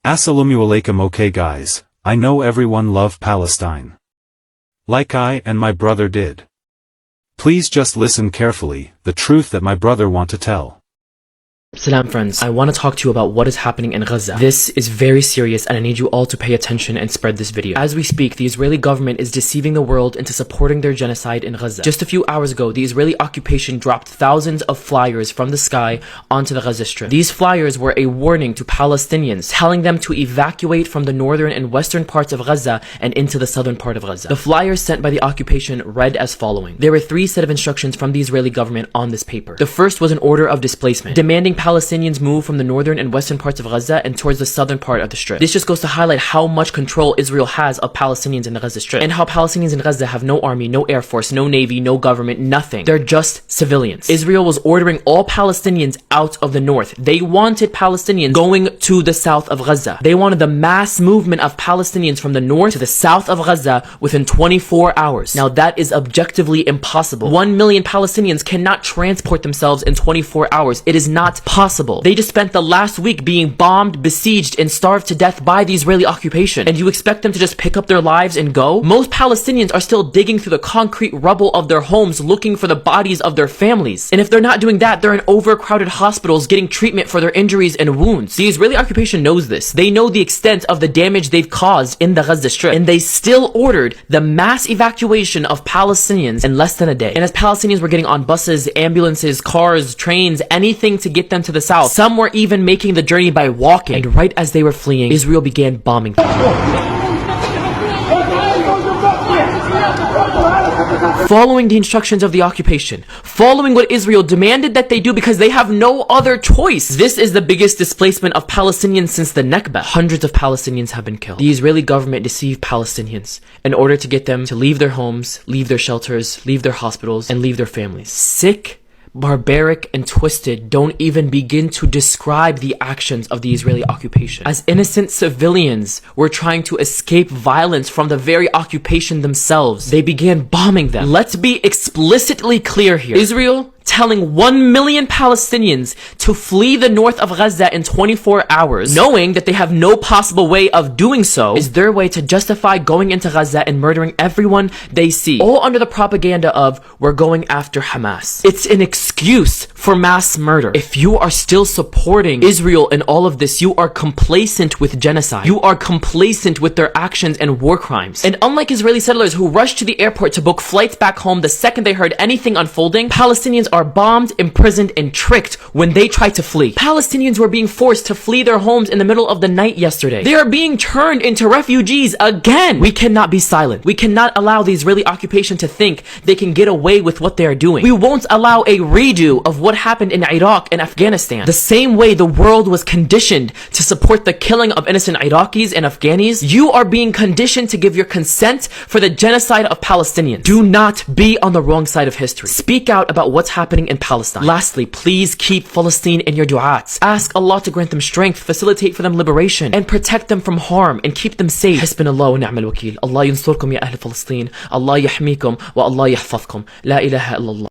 Assalamu alaikum. Okay guys, I know everyone love Palestine. Like I and my brother did. Please just listen carefully, the truth that my brother want to tell. Salam friends, I want to talk to you about what is happening in Gaza. This is very serious and I need you all to pay attention and spread this video. As we speak, the Israeli government is deceiving the world into supporting their genocide in Gaza. Just a few hours ago, the Israeli occupation dropped thousands of flyers from the sky onto the Gaza Strip. These flyers were a warning to Palestinians, telling them to evacuate from the northern and western parts of Gaza and into the southern part of Gaza. The flyers sent by the occupation read as following. There were three set of instructions from the Israeli government on this paper. The first was an order of displacement, demanding Palestinians move from the northern and western parts of Gaza and towards the southern part of the Strip. This just goes to highlight how much control Israel has of Palestinians in the Gaza Strip, and how Palestinians in Gaza have no army, no air force, no navy, no government, nothing. They're just civilians. Israel was ordering all Palestinians out of the north. They wanted Palestinians going to the south of Gaza. They wanted the mass movement of Palestinians from the north to the south of Gaza within 24 hours. Now that is objectively impossible. 1 million Palestinians cannot transport themselves in 24 hours. It is not possible. They just spent the last week being bombed, besieged, and starved to death by the Israeli occupation. And you expect them to just pick up their lives and go? Most Palestinians are still digging through the concrete rubble of their homes looking for the bodies of their families. And if they're not doing that, they're in overcrowded hospitals getting treatment for their injuries and wounds. The Israeli occupation knows this. They know the extent of the damage they've caused in the Gaza Strip. And they still ordered the mass evacuation of Palestinians in less than a day. And as Palestinians were getting on buses, ambulances, cars, trains, anything to get them to the south, some were even making the journey by walking. And right as they were fleeing, Israel began bombing them. Following the instructions of the occupation, following what Israel demanded that they do because they have no other choice. This is the biggest displacement of Palestinians since the Nakba. Hundreds of Palestinians have been killed. The Israeli government deceived Palestinians in order to get them to leave their homes, leave their shelters, leave their hospitals, and leave their families. Sick, barbaric, and twisted don't even begin to describe the actions of the Israeli occupation. As innocent civilians were trying to escape violence from the very occupation themselves, they began bombing them. Let's be explicitly clear here. Israel telling 1 million Palestinians to flee the north of Gaza in 24 hours, knowing that they have no possible way of doing so, is their way to justify going into Gaza and murdering everyone they see, all under the propaganda of, we're going after Hamas. It's an excuse for mass murder. If you are still supporting Israel in all of this, you are complacent with genocide. You are complacent with their actions and war crimes. And unlike Israeli settlers who rushed to the airport to book flights back home the second they heard anything unfolding, Palestinians are bombed, imprisoned, and tricked when they try to flee. Palestinians were being forced to flee their homes in the middle of the night yesterday. They are being turned into refugees again. We cannot be silent. We cannot allow the Israeli occupation to think they can get away with what they are doing. We won't allow a redo of what happened in Iraq and Afghanistan. The same way the world was conditioned to support the killing of innocent Iraqis and Afghanis, you are being conditioned to give your consent for the genocide of Palestinians. Do not be on the wrong side of history. Speak out about what's happening in Palestine. Lastly, please keep Palestine in your du'ats. Ask Allah to grant them strength, facilitate for them liberation, and protect them from harm, and keep them safe. Hasbunallah wa ni'mal wakeel. Allah yansurkum ya ahl Palestine. Allah yahmikum wa Allah yahfazkum. La ilaha illallah.